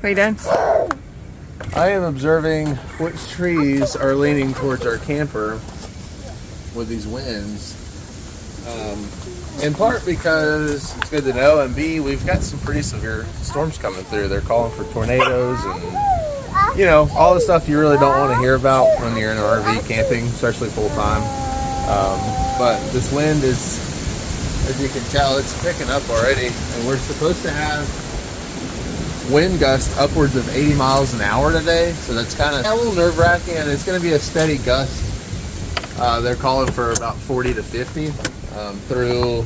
What are you doing? I am observing which trees are leaning towards our camper with these winds. In part because it's good to know, and B, we've got some pretty severe storms coming through. They're calling for tornadoes and, you know, all the stuff you really don't want to hear about when you're in an RV camping, especially full time. But this wind is, as you can tell, it's picking up already, and we're supposed to have wind gusts upwards of 80 miles an hour today, so that's kind of a little nerve-wracking, and it's going to be a steady gust. They're calling for about 40 to 50 through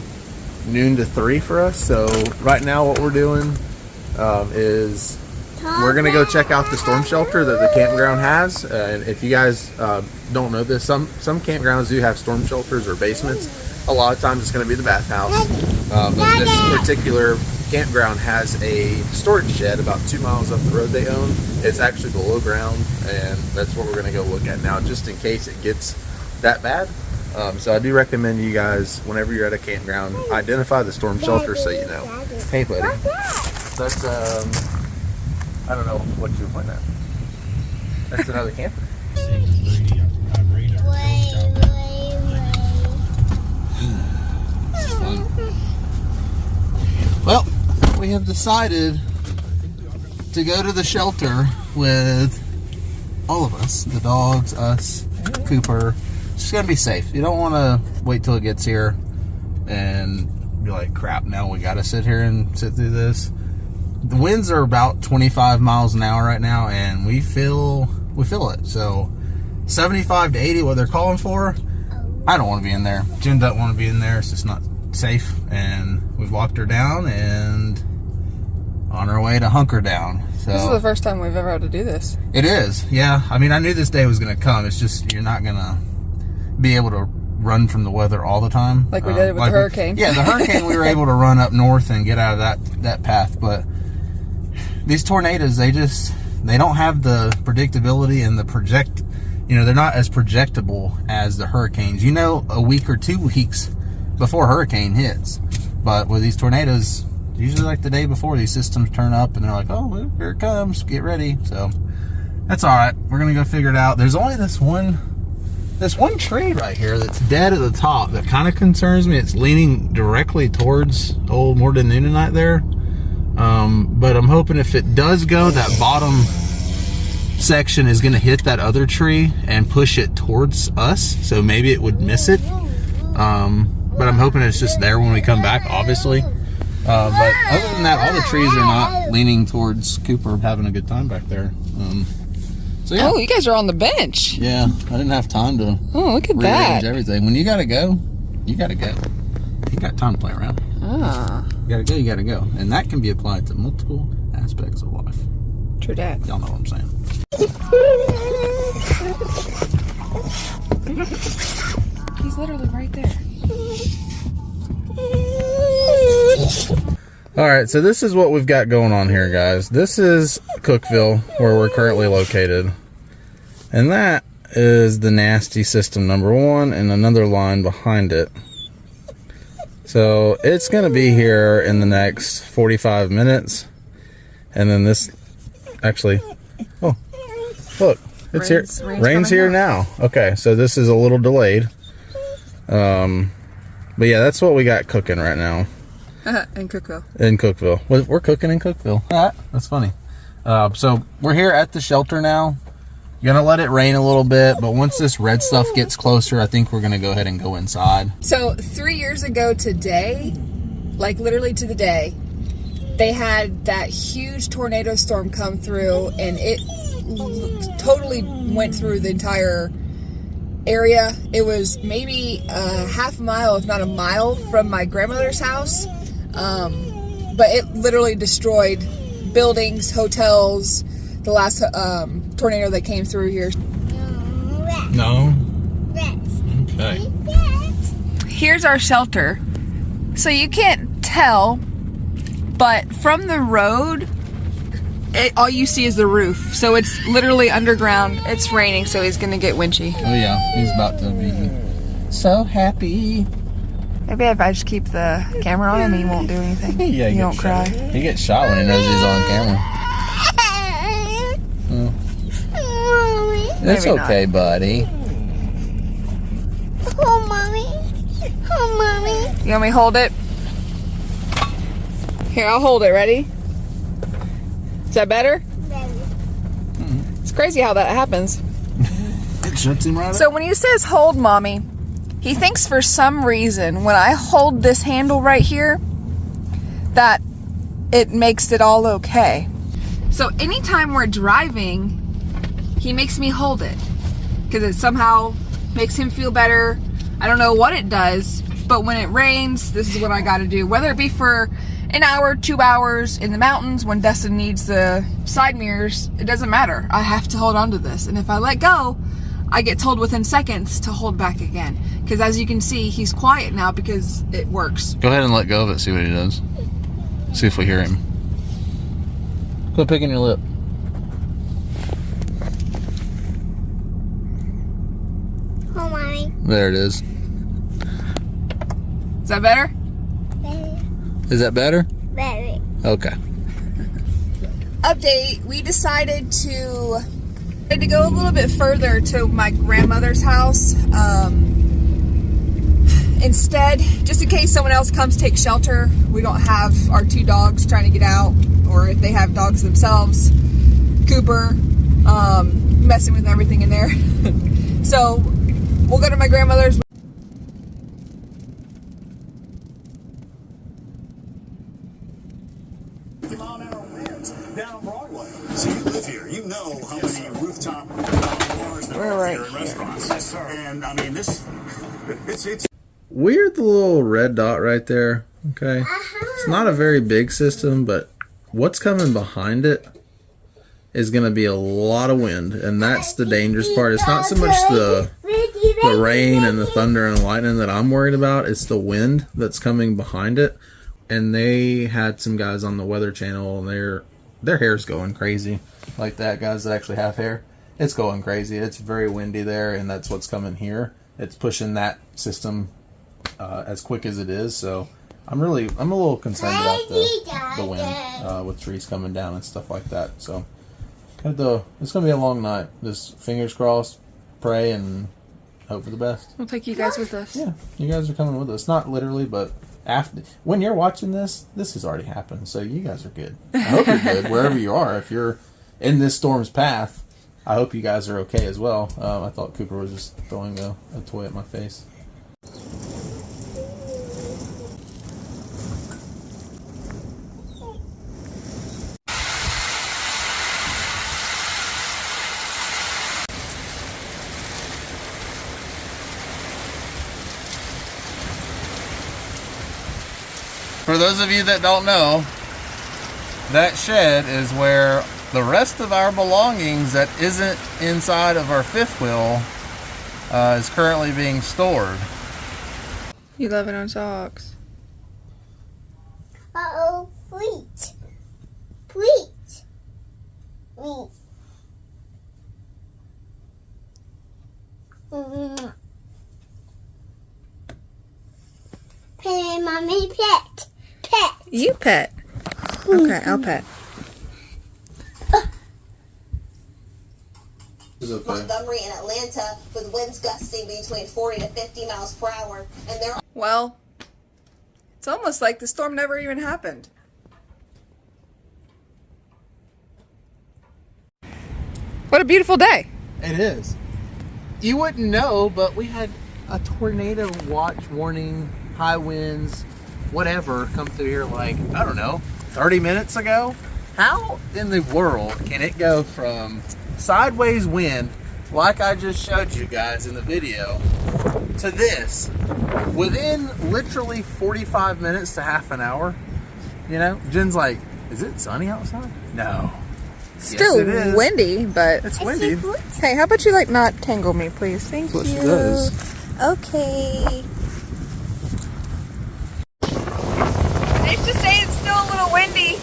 noon to 3 for us. So right now what we're doing is we're going to go check out the storm shelter that the campground has. And if you guys don't know this, some campgrounds do have storm shelters or basements. A lot of times it's going to be the bathhouse. But this particular campground has a storage shed about 2 miles up the road they own. It's actually below ground, and that's what we're going to go look at now, just in case it gets that bad. So I do recommend you guys, whenever you're at a campground, identify the storm shelter so you know. Hey, buddy. That's I don't know what you're pointing at. That's another camper. Well, we have decided to go to the shelter with all of us, the dogs, us, Cooper. It's just gonna be safe. You don't want to wait till it gets here and be like, crap, now we gotta sit here and sit through this. The winds are about 25 miles an hour right now, and we feel it. So 75 to 80, what they're calling for, I don't want to be in there. Jen doesn't want to be in there. It's just not safe, and we've locked her down and on our way to hunker down. So this is the first time we've ever had to do this. It is, yeah. I mean, I knew this day was going to come. It's just you're not going to be able to run from the weather all the time, like we did with the hurricane. Yeah, the hurricane, we were able to run up north and get out of that path. But these tornadoes, they don't have the predictability and the they're not as projectable as the hurricanes. You know, a week or 2 weeks before hurricane hits. But with these tornadoes, usually like the day before, these systems turn up and they're like, oh, well, here it comes, get ready. So that's all right. We're gonna go figure it out. There's only this one tree right here that's dead at the top that kind of concerns me. It's leaning directly towards old Morden Noonanite there. But I'm hoping if it does go, that bottom section is going to hit that other tree and push it towards us. So maybe it would miss it. But I'm hoping it's just there when we come back, obviously. But other than that, all the trees are not leaning towards Cooper having a good time back there. So yeah. Oh, you guys are on the bench. Yeah, I didn't have time to look at rearrange that. everything. When you gotta go, you gotta go. You got time to play around. Ah. You gotta go. And that can be applied to multiple aspects of life. True that. Y'all know what I'm saying. He's literally right there. Alright, so this is what we've got going on here, guys. This is Cookeville, where we're currently located. And that is the nasty system number 1 and another line behind it. So it's going to be here in the next 45 minutes. And then this, actually, oh, look, it's here. Rain's here now. Okay, so this is a little delayed. But yeah, that's what we got cooking right now. In Cookeville. In Cookeville. We're cooking in Cookeville. That's funny. So we're here at the shelter now. Gonna let it rain a little bit, but once this red stuff gets closer, I think we're gonna go ahead and go inside. So 3 years ago today, like literally to the day, they had that huge tornado storm come through, and it totally went through the entire area. It was maybe a half a mile, if not a mile, from my grandmother's house. But it literally destroyed buildings, hotels. The last tornado that came through here. No? Okay. Here's our shelter. So you can't tell, but from the road, all you see is the roof. So it's literally underground. It's raining, so he's gonna get winchy. Oh yeah, he's about to be so happy. Maybe if I just keep the camera on him, he won't do anything. Yeah, he won't cry. He gets shot when he knows he's on camera. It's Maybe okay, buddy. Oh, mommy. Oh, mommy. You want me to hold it? Here, I'll hold it. Ready? Is that better? It's crazy how that happens. It shuts him right So when he says hold mommy, he thinks for some reason when I hold this handle right here that it makes it all okay. So anytime we're driving, he makes me hold it because it somehow makes him feel better. I don't know what it does, but when it rains, this is what I got to do. Whether it be for an hour, 2 hours in the mountains when Dustin needs the side mirrors, it doesn't matter. I have to hold on to this. And if I let go, I get told within seconds to hold back again. Because as you can see, he's quiet now because it works. Go ahead and let go of it, see what he does. See if we hear him. Quit picking your lip. Oh, mommy. There it is. Is that better? Is that better? Baby. Okay. Update, we decided to go a little bit further to my grandmother's house. Instead, just in case someone else comes take shelter, we don't have our 2 dogs trying to get out, or if they have dogs themselves, Cooper, messing with everything in there. So we'll go to my grandmother's. Down Broadway. So you live here. You know how many rooftop bars there are here in restaurants. Yes, sir. And I mean, it's Weird the little red dot right there. Okay. It's not a very big system, but what's coming behind it is going to be a lot of wind, and that's the dangerous part. It's not so much the rain and the thunder and the lightning that I'm worried about. It's the wind that's coming behind it. And they had some guys on the Weather Channel, and their hair's going crazy. Like that, guys that actually have hair. It's going crazy. It's very windy there, and that's what's coming here. It's pushing that system as quick as it is. So I'm a little concerned about the wind with trees coming down and stuff like that. So it's going to be a long night. Just fingers crossed, pray, and hope for the best. We'll take you guys with us. Yeah, you guys are coming with us. Not literally, but after, when you're watching this has already happened. So you guys are good. I hope you're good wherever you are. If you're in this storm's path, I hope you guys are okay as well. I thought Cooper was just throwing a toy at my face. For those of you that don't know, that shed is where the rest of our belongings that isn't inside of our fifth wheel is currently being stored. You love it on socks. Uh-oh, wait. Wait. Wait. Hey, mommy, pet. Pet. You pet. Okay, I'll pet. Montgomery and Atlanta with winds gusting between 40 to 50 miles per hour. And there are Well, it's almost like the storm never even happened. What a beautiful day. It is. You wouldn't know, but we had a tornado watch warning, high winds, whatever, come through here like, I don't know, 30 minutes ago. How in the world can it go from sideways wind, like I just showed you guys in the video, to this within literally 45 minutes to half an hour? You know, Jen's like, is it sunny outside? No. Still Yes, it is. windy, but It's windy. hey, how about you like not tangle me, please? Thank That's what you. she does. Okay. Safe to say it's still a little windy.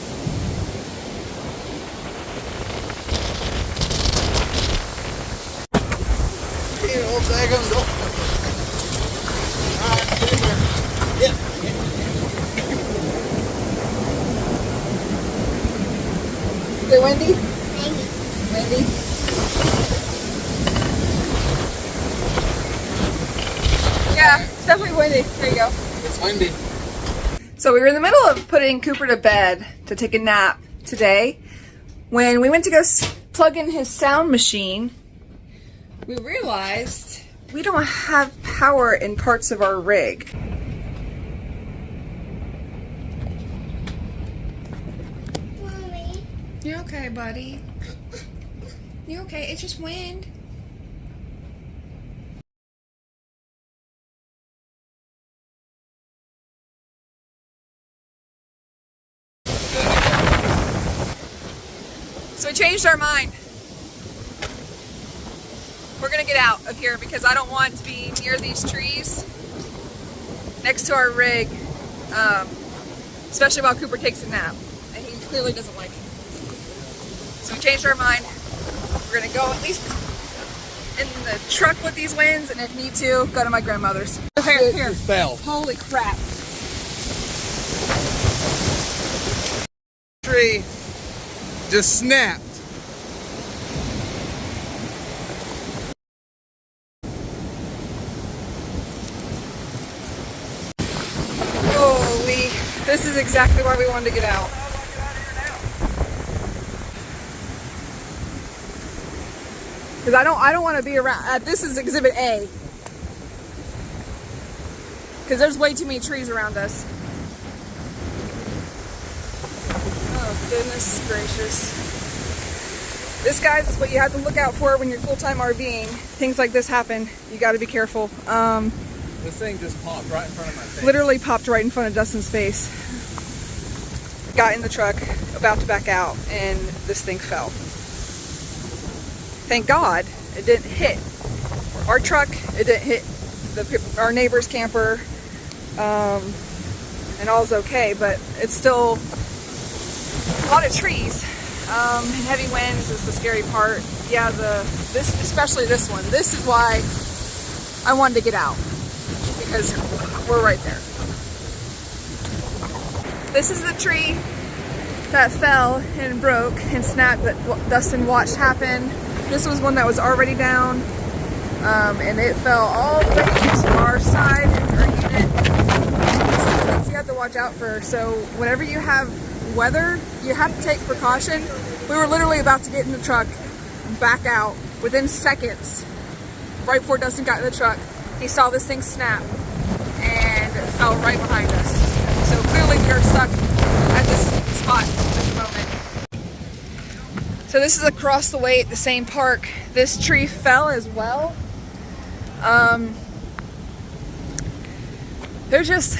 Is it windy? Windy. Yeah, it's definitely windy. There you go. It's windy. So we were in the middle of putting Cooper to bed to take a nap today. When we went to go plug in his sound machine, we realized we don't have power in parts of our rig. Mommy. You okay, buddy? You okay? It's just wind. So we changed our mind. We're gonna get out of here because I don't want to be near these trees next to our rig, especially while Cooper takes a nap, and he clearly doesn't like it. So we changed our mind. We're gonna go at least in the truck with these winds, and if need to, go to my grandmother's. Here, here. Fell. Holy crap. Tree just snapped. Holy, this is exactly why we wanted to get out. Because I don't want to be around. This is Exhibit A. Because there's way too many trees around us. Oh goodness gracious! This, guys, is what you have to look out for when you're full-time RVing. Things like this happen. You got to be careful. This thing just popped right in front of my face. Literally popped right in front of Dustin's face. Got in the truck, about to back out, and this thing fell. Thank God it didn't hit our truck. It didn't hit our neighbor's camper, and all's okay. But it's still a lot of trees and heavy winds is the scary part. Yeah, especially this one. This is why I wanted to get out, because we're right there. This is the tree that fell and broke and snapped that Dustin watched happen. This was one that was already down, and it fell all the way to our side, our unit. These are things you have to watch out for. So whenever you have weather, you have to take precaution. We were literally about to get in the truck and back out within seconds. Right before Dustin got in the truck, he saw this thing snap and it fell right behind us. So clearly we are stuck at this spot at the moment. So this is across the way at the same park. This tree fell as well. There's just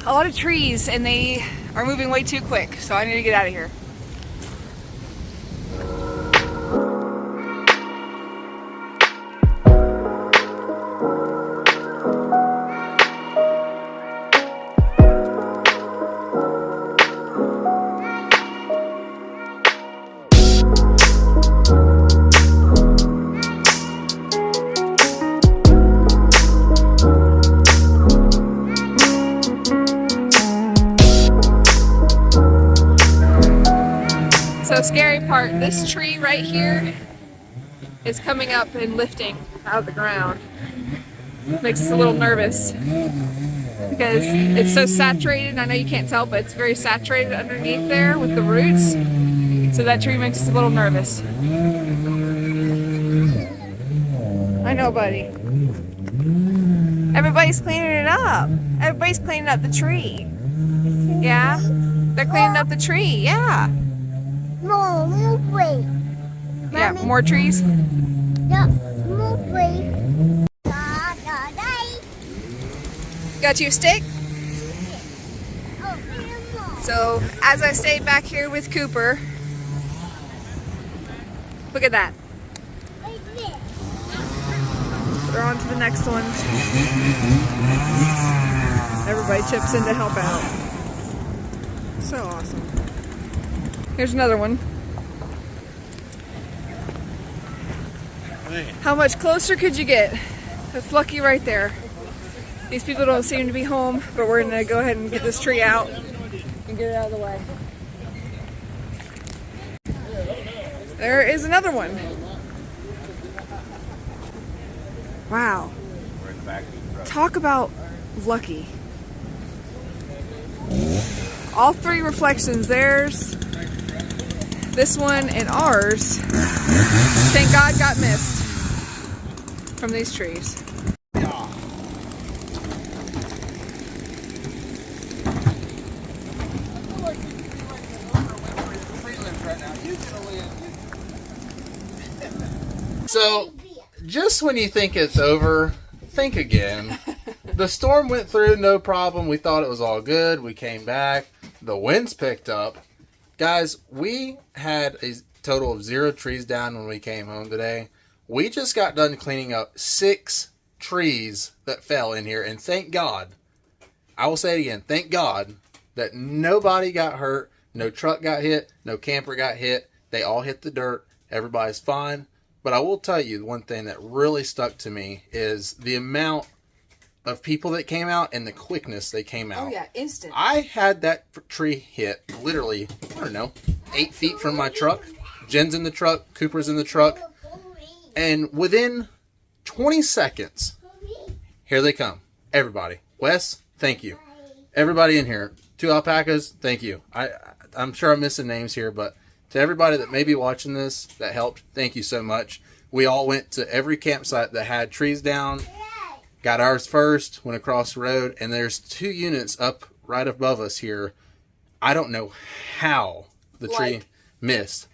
a lot of trees and they are moving way too quick. So I need to get out of here. So scary part, this tree right here is coming up and lifting out of the ground. Makes us a little nervous because it's so saturated. I know you can't tell, but it's very saturated underneath there with the roots. So that tree makes us a little nervous. I know, buddy. Everybody's cleaning it up. Everybody's cleaning up the tree. Yeah? They're cleaning up the tree, yeah. More tree. Yeah, more trees? Yeah, more tree. Got you a stick? Oh, more. So, as I stayed back here with Cooper, look at that. Like this. We're on to the next one. Everybody chips in to help out. So awesome. Here's another one. Man. How much closer could you get? That's lucky right there. These people don't seem to be home, but we're gonna go ahead and get this tree out and get it out of the way. There is another one. Wow. back of the truck. Talk about lucky. All three reflections, theirs, this one, and ours, thank God got missed from these trees. So, just when you think it's over, think again. The storm went through, no problem. We thought it was all good. We came back. The winds picked up. Guys, we had a total of 0 trees down when we came home today. We just got done cleaning up 6 trees that fell in here. And thank God, I will say it again, thank God that nobody got hurt. No truck got hit. No camper got hit. They all hit the dirt. Everybody's fine. But I will tell you one thing that really stuck to me is the amount of people that came out and the quickness they came out. Oh yeah, instant. I had that tree hit literally, I don't know, 8 feet from my truck. Jen's in the truck, Cooper's in the truck. And within 20 seconds, here they come. Everybody. Wes, thank you. Everybody in here. 2 alpacas, thank you. I'm sure I'm missing names here, but to everybody that may be watching this that helped, thank you so much. We all went to every campsite that had trees down, got ours first, went across the road, and there's 2 units up right above us here. I don't know how the tree missed.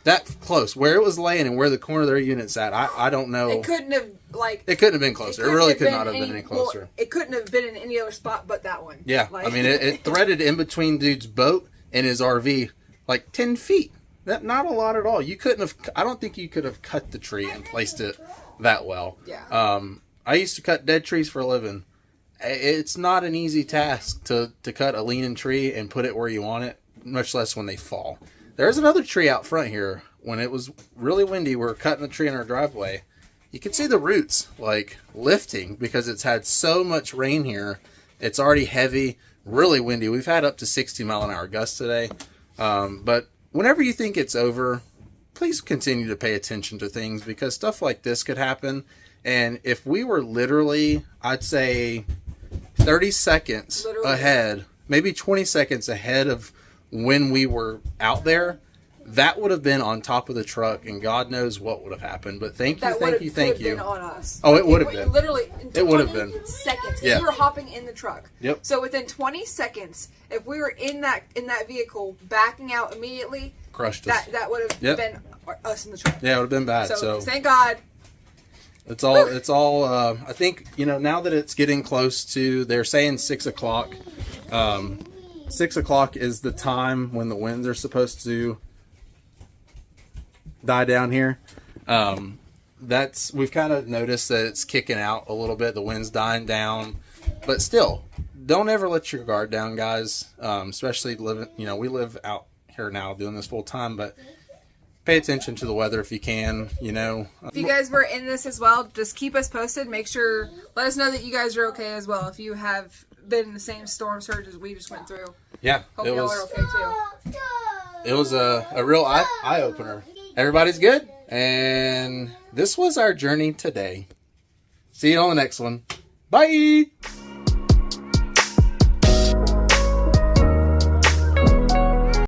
That close, where it was laying and where the corner of their unit's at, I don't know. It couldn't have been closer. It really could not have been any closer. Well, it couldn't have been in any other spot but that one. Yeah, I mean, it threaded in between dude's boat and his RV like 10 feet. That not a lot at all. You couldn't have. I don't think you could have cut the tree and placed it that well. Yeah. I used to cut dead trees for a living. It's not an easy task to cut a leaning tree and put it where you want it, much less when they fall. There's another tree out front here. When it was really windy, we were cutting the tree in our driveway. You can see the roots like lifting because it's had so much rain here. It's already heavy, really windy. We've had up to 60-mile-an-hour gusts today. But whenever you think it's over, please continue to pay attention to things because stuff like this could happen. And if we were literally, I'd say 30 seconds ahead, maybe 20 seconds ahead of when we were out there, that would have been on top of the truck, and God knows what would have happened. But thank you. On us. Oh, it would have been. Literally, it would have been seconds. Yeah. We were hopping in the truck. Yep. So within 20 seconds, if we were in that vehicle, backing out immediately, crushed us. That would have been us in the truck. Yeah, it would have been bad. So thank God. It's all. I think now that it's getting close to, they're saying 6 o'clock. 6 o'clock is the time when the winds are supposed to die down here. We've kind of noticed that it's kicking out a little bit. The wind's dying down, but still, don't ever let your guard down, guys. Especially living, we live out here now doing this full time, but pay attention to the weather if you can. If you guys were in this as well, just keep us posted. Let us know that you guys are okay as well. If you have been in the same storm surge as we just went through. Yeah, hope y'all are okay too. It was a real eye opener. Everybody's good, and this was our journey today. See you on the next one. Bye.